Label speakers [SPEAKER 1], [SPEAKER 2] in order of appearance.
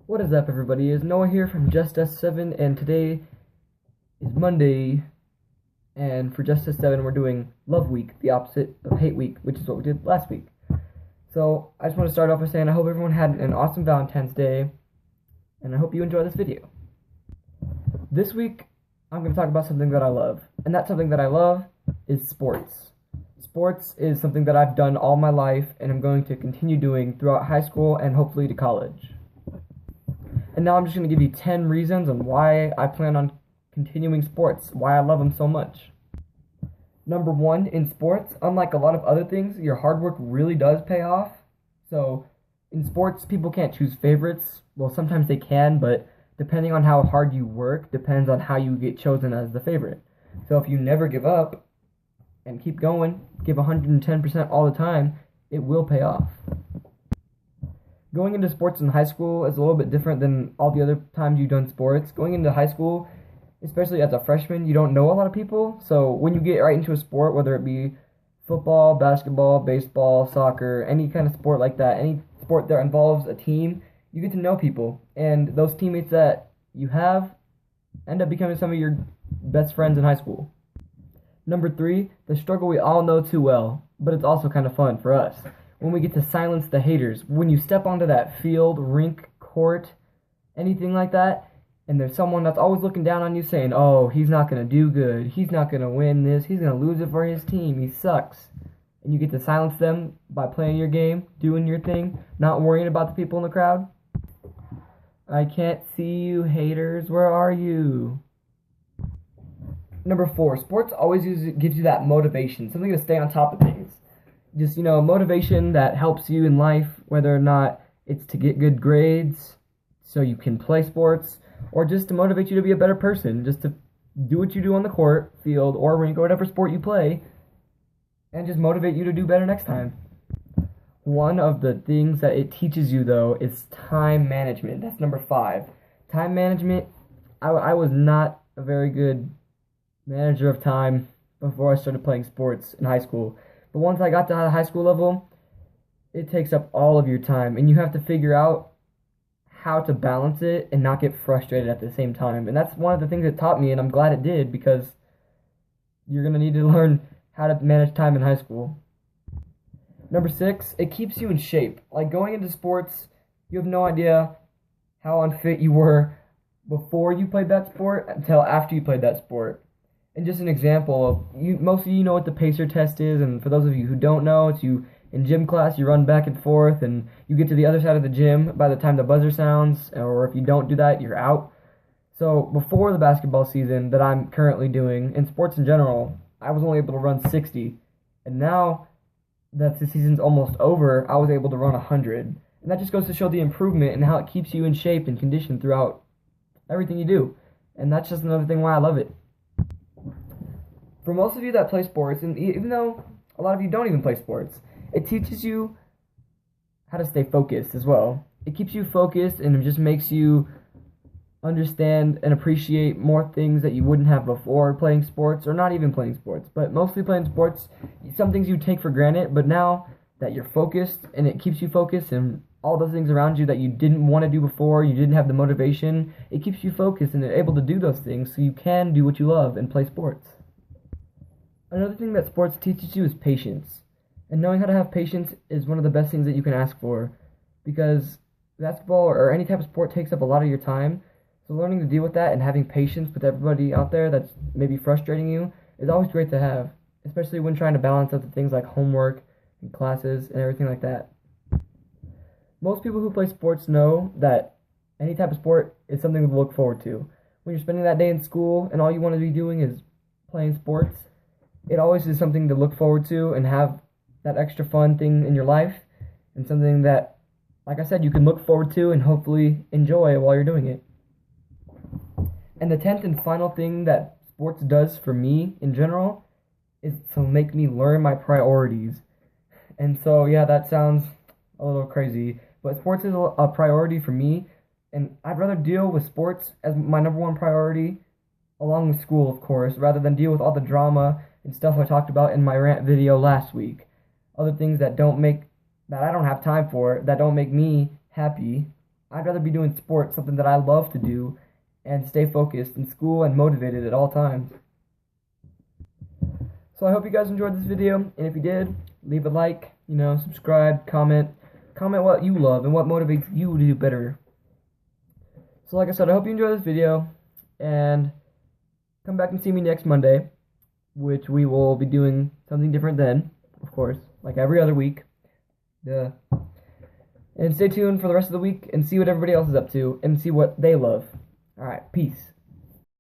[SPEAKER 1] What is up, everybody? It's Noah here from Just S7, and today is Monday. And for Just S7, we're doing Love Week, the opposite of Hate Week, which is what we did last week. So I just want to start off by saying I hope everyone had an awesome Valentine's Day, and I hope you enjoy this video. This week, I'm going to talk about something that I love, and that something that I love is sports. Sports is something that I've done all my life, and I'm going to continue doing throughout high school and hopefully to college. And now I'm just going to give you 10 reasons on why I plan on continuing sports, why I love them so much. Number one, in sports, unlike a lot of other things, your hard work really does pay off. So in sports, people can't choose favorites. Well, sometimes they can, but depending on how hard you work, depends on how you get chosen as the favorite. So if you never give up and keep going, give 110% all the time, it will pay off. Going into sports in high school is a little bit different than all the other times you've done sports. Going into high school, especially as a freshman, you don't know a lot of people. So when you get right into a sport, whether it be football, basketball, baseball, soccer, any kind of sport like that, any sport that involves a team, you get to know people. And those teammates that you have end up becoming some of your best friends in high school. Number three, the struggle we all know too well, but it's also kind of fun for us. When we get to silence the haters, when you step onto that field, rink, court, anything like that, and there's someone that's always looking down on you saying, oh, he's not going to do good, he's not going to win this, he's going to lose it for his team, he sucks. And you get to silence them by playing your game, doing your thing, not worrying about the people in the crowd. I can't see you, haters, where are you? Number four, sports always gives you that motivation, something to stay on top of things. Just, motivation that helps you in life, whether or not it's to get good grades so you can play sports, or just to motivate you to be a better person, just to do what you do on the court, field, or rink, or whatever sport you play, and just motivate you to do better next time. One of the things that it teaches you, though, is time management. That's number five. Time management, I was not a very good manager of time before I started playing sports in high school. But once I got to the high school level, it takes up all of your time, and you have to figure out how to balance it and not get frustrated at the same time. And that's one of the things it taught me, and I'm glad it did, because you're going to need to learn how to manage time in high school. Number six, it keeps you in shape. Like going into sports, you have no idea how unfit you were before you played that sport until after you played that sport. And just an example, most of you know what the pacer test is, and for those of you who don't know, it's you in gym class, you run back and forth, and you get to the other side of the gym by the time the buzzer sounds, or if you don't do that, you're out. So before the basketball season that I'm currently doing, in sports in general, I was only able to run 60, and now that the season's almost over, I was able to run 100. And that just goes to show the improvement and how it keeps you in shape and condition throughout everything you do. And that's just another thing why I love it. For most of you that play sports, and even though a lot of you don't even play sports, it teaches you how to stay focused as well. It keeps you focused, and it just makes you understand and appreciate more things that you wouldn't have before playing sports, or not even playing sports, but mostly playing sports. Some things you take for granted, but now that you're focused, and it keeps you focused, and all those things around you that you didn't want to do before, you didn't have the motivation, it keeps you focused and able to do those things so you can do what you love and play sports. Another thing that sports teaches you is patience. And knowing how to have patience is one of the best things that you can ask for, because basketball or any type of sport takes up a lot of your time. So learning to deal with that and having patience with everybody out there that's maybe frustrating you is always great to have, especially when trying to balance out the things like homework and classes and everything like that. Most people who play sports know that any type of sport is something to look forward to. When you're spending that day in school and all you want to be doing is playing sports, it always is something to look forward to and have that extra fun thing in your life, and something that, like I said, you can look forward to and hopefully enjoy while you're doing it. And the 10th and final thing that sports does for me in general is to make me learn my priorities. And so, yeah, that sounds a little crazy, but sports is a priority for me, and I'd rather deal with sports as my number one priority, along with school, of course, rather than deal with all the drama and stuff I talked about in my rant video last week. Other things that I don't have time for, that don't make me happy, I'd rather be doing sports, something that I love to do, and stay focused in school and motivated at all times. So I hope you guys enjoyed this video, and if you did, leave a like, subscribe, comment what you love and what motivates you to do better. So like I said, I hope you enjoyed this video, and come back and see me next Monday, which we will be doing something different then, of course, like every other week. Duh. And stay tuned for the rest of the week and see what everybody else is up to and see what they love. Alright, peace.